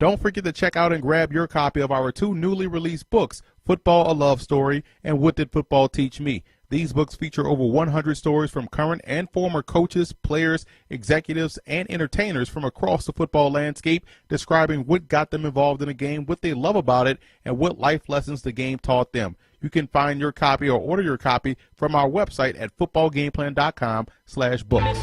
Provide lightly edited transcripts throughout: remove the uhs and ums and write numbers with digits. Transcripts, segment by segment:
Don't forget to check out and grab your copy of our 2 newly released books, Football, a Love Story, and What Did Football Teach Me? These books feature over 100 stories from current and former coaches, players, executives, and entertainers from across the football landscape, describing what got them involved in the game, what they love about it, and what life lessons the game taught them. You can find your copy or order your copy from our website at footballgameplan.com/books.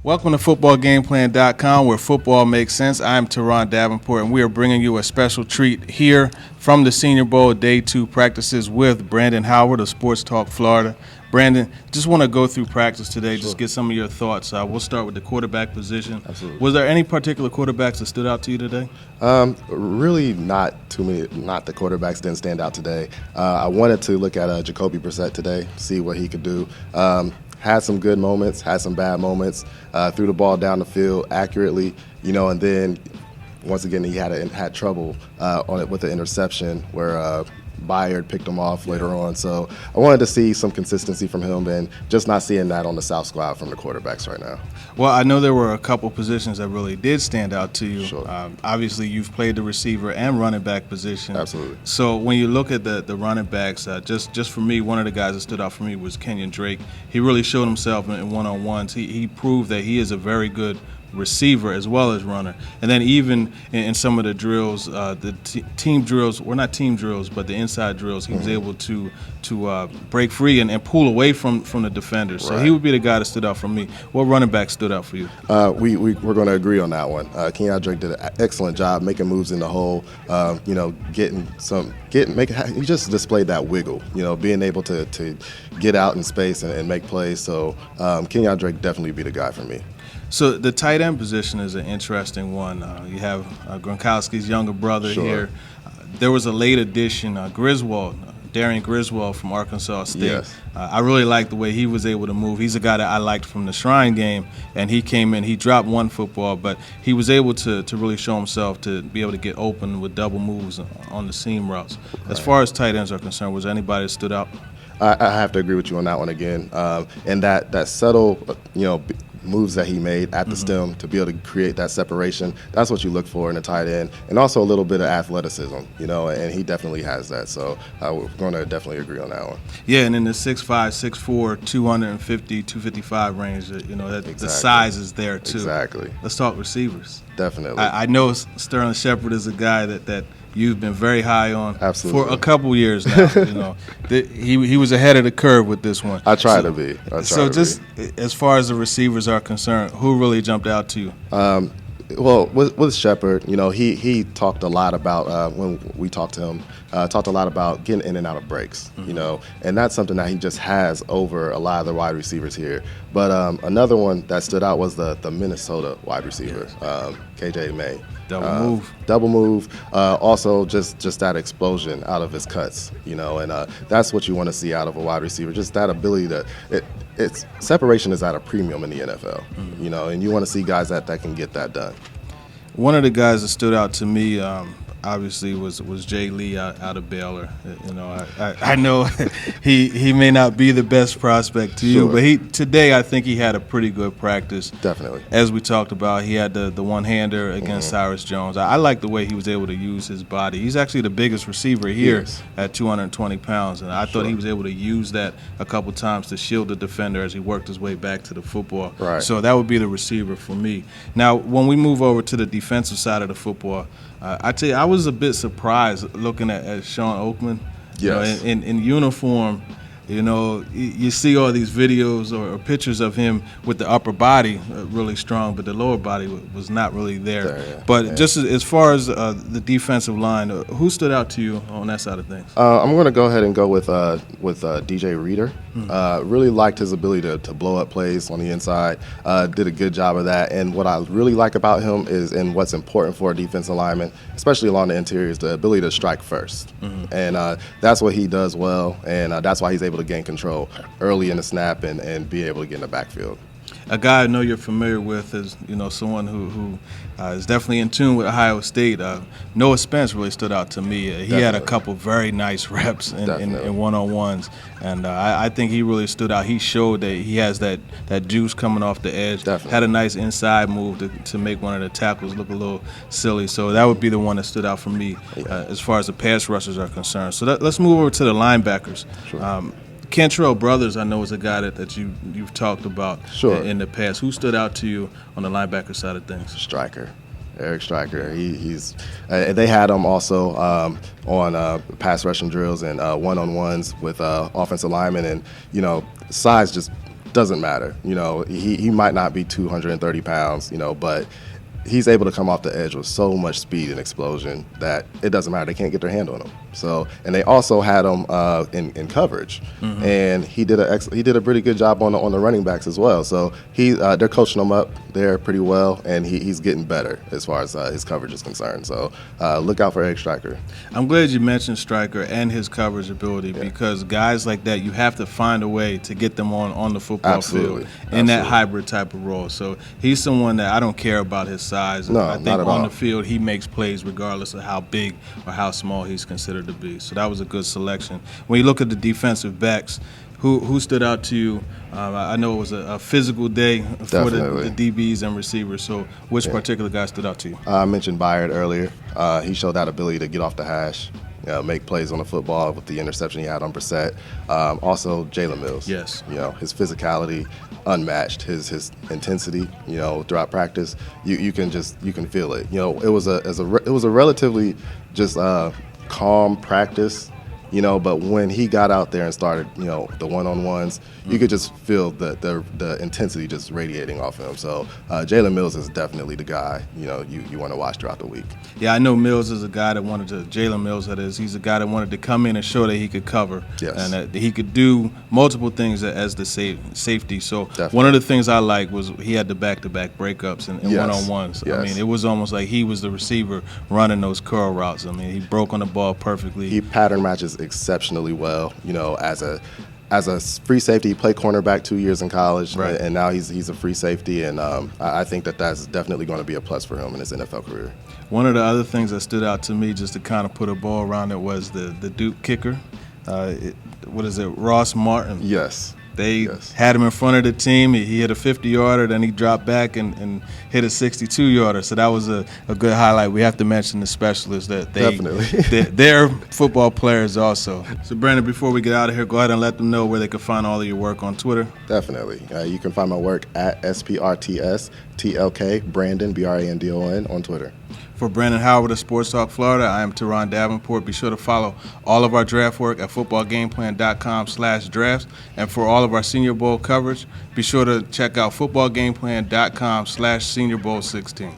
Welcome to footballgameplan.com, where football makes sense. I'm Teron Davenport, and we are bringing you a special treat here from the Senior Bowl Day 2 practices with Brandon Howard of Sports Talk Florida. Brandon, just want to go through practice today, just get some of your thoughts. We'll start with the quarterback position. Absolutely. Was there any particular quarterbacks that stood out to you today? Really not too many. Not the quarterbacks didn't stand out today. I wanted to look at Jacoby Brissett today, see what he could do. Had some good moments, had some bad moments, threw the ball down the field accurately, and then once again he had trouble on it with the interception where Byard picked him off later on. So I wanted to see some consistency from him, and just not seeing that on the South squad from the quarterbacks right now. Well, I know there were a couple positions that really did stand out to you. Sure. Obviously, you've played the receiver and running back position. Absolutely. So when you look at the running backs, just for me, one of the guys that stood out for me was Kenyon Drake. He really showed himself in one-on-ones. He proved that he is a very good receiver as well as runner. And then even in some of the drills, the team drills, well, not team drills, but the inside drills, he was able to break free and pull away from the defenders. So he would be the guy that stood out for me. What running back stood out for you? We're going to agree on that one. Kenyon Drake did an excellent job making moves in the hole, he just displayed that wiggle, being able to get out in space and make plays. So Kenyon Drake definitely be the guy for me. So the tight end position is an interesting one. You have Gronkowski's younger brother here. There was a late addition, Darian Griswold from Arkansas State. Yes. I really liked the way he was able to move. He's a guy that I liked from the Shrine game, and he came in. He dropped one football, but he was able to really show himself to be able to get open with double moves on the seam routes. As far as tight ends are concerned, was there anybody that stood out? I have to agree with you on that one again. And that subtle, moves that he made at the stem to be able to create that separation, that's what you look for in a tight end. And also a little bit of athleticism, and he definitely has that. So we're going to definitely agree on that one. Yeah, and in the 6'5", 6'4", 250, 255 range, Exactly. The size is there too. Exactly. Let's talk receivers. Definitely. I know Sterling Shepard is a guy that you've been very high on Absolutely. for a couple years now. He was ahead of the curve with this one. I try to be. As far as the receivers are concerned, who really jumped out to you? Well, with Shepard, he talked a lot about when we talked to him, talked a lot about getting in and out of breaks, and that's something that he just has over a lot of the wide receivers here. But another one that stood out was the Minnesota wide receiver, KJ May. Double move. Also, just that explosion out of his cuts, and that's what you want to see out of a wide receiver. Just that ability it's separation is at a premium in the NFL, and you want to see guys that can get that done. One of the guys that stood out to me, obviously, was Jay Lee out of Baylor. I know he may not be the best prospect to you, but today I think he had a pretty good practice. Definitely. As we talked about, he had the one-hander against Cyrus Jones. I like the way he was able to use his body. He's actually the biggest receiver here at 220 pounds, and I thought he was able to use that a couple times to shield the defender as he worked his way back to the football. Right. So that would be the receiver for me. Now, when we move over to the defensive side of the football, I tell you, I was a bit surprised looking at Sean Oakman. Yes. In uniform. You see all these videos or pictures of him with the upper body really strong, but the lower body was not really there. But just as far as the defensive line, who stood out to you on that side of things? I'm going to go ahead and go with DJ Reader. Really liked his ability to blow up plays on the inside. Did a good job of that. And what I really like about him is, and what's important for a defensive lineman, especially along the interior, is the ability to strike first. And that's what he does well, and that's why he's able to gain control early in the snap and be able to get in the backfield. A guy I know you're familiar with is, someone who is definitely in tune with Ohio State. Noah Spence really stood out to me. He had a couple very nice reps in one-on-ones, and I think he really stood out. He showed that he has that juice coming off the edge. Definitely. Had a nice inside move to make one of the tackles look a little silly. So that would be the one that stood out for me as far as the pass rushers are concerned. So let's move over to the linebackers. Sure. Cantrell Brothers, I know, is a guy that you've talked about in the past. Who stood out to you on the linebacker side of things? Striker. Eric Striker. He's they had him also on pass rushing drills and one-on-ones with offensive linemen, and size just doesn't matter. He might not be 230 pounds, but he's able to come off the edge with so much speed and explosion that it doesn't matter. They can't get their hand on him. So, and they also had him in coverage, and he did a pretty good job on the running backs as well. So they're coaching him up there pretty well, and he's getting better as far as his coverage is concerned. So look out for Eric Striker. I'm glad you mentioned Striker and his coverage ability because guys like that, you have to find a way to get them on the football field in that hybrid type of role. So he's someone that I don't care about his size. No, I think not at on all. the field he makes plays regardless of how big or how small he's considered to be. So that was a good selection. When you look at the defensive backs, who stood out to you? I know it was a physical day for the DBs and receivers. So which particular guy stood out to you? I mentioned Byard earlier. He showed that ability to get off the hash, make plays on the football with the interception he had on Brissett. Also, Jalen Mills. Yes. His physicality, unmatched. His intensity. Throughout practice, you can feel it. It was a relatively just calm practice. But when he got out there and started, the one-on-ones, you could just feel the intensity just radiating off him. So Jalen Mills is definitely the guy, you want to watch throughout the week. Yeah, I know Mills is a guy that Jalen Mills, that is, he's a guy that wanted to come in and show that he could cover. Yes. And that he could do multiple things as the safety. So Definitely. One of the things I like was he had the back-to-back breakups and one-on-ones. Yes. I mean, it was almost like he was the receiver running those curl routes. I mean, he broke on the ball perfectly. He pattern matches exceptionally well, as a free safety. He played cornerback 2 years in college, right. And now he's a free safety, and I think that's definitely going to be a plus for him in his NFL career. One of the other things that stood out to me, just to kind of put a ball around it, was the Duke kicker. Ross Martin? Yes. They had him in front of the team. He hit a 50-yarder, then he dropped back and hit a 62-yarder. So that was a good highlight. We have to mention the specialists that they're football players also. So, Brandon, before we get out of here, go ahead and let them know where they can find all of your work on Twitter. Definitely. You can find my work at SPRTSTLK, Brandon, BRANDON, on Twitter. For Brandon Howard of Sports Talk Florida, I am Teron Davenport. Be sure to follow all of our draft work at footballgameplan.com/drafts. And for all of our Senior Bowl coverage, be sure to check out footballgameplan.com/Senior Bowl 16.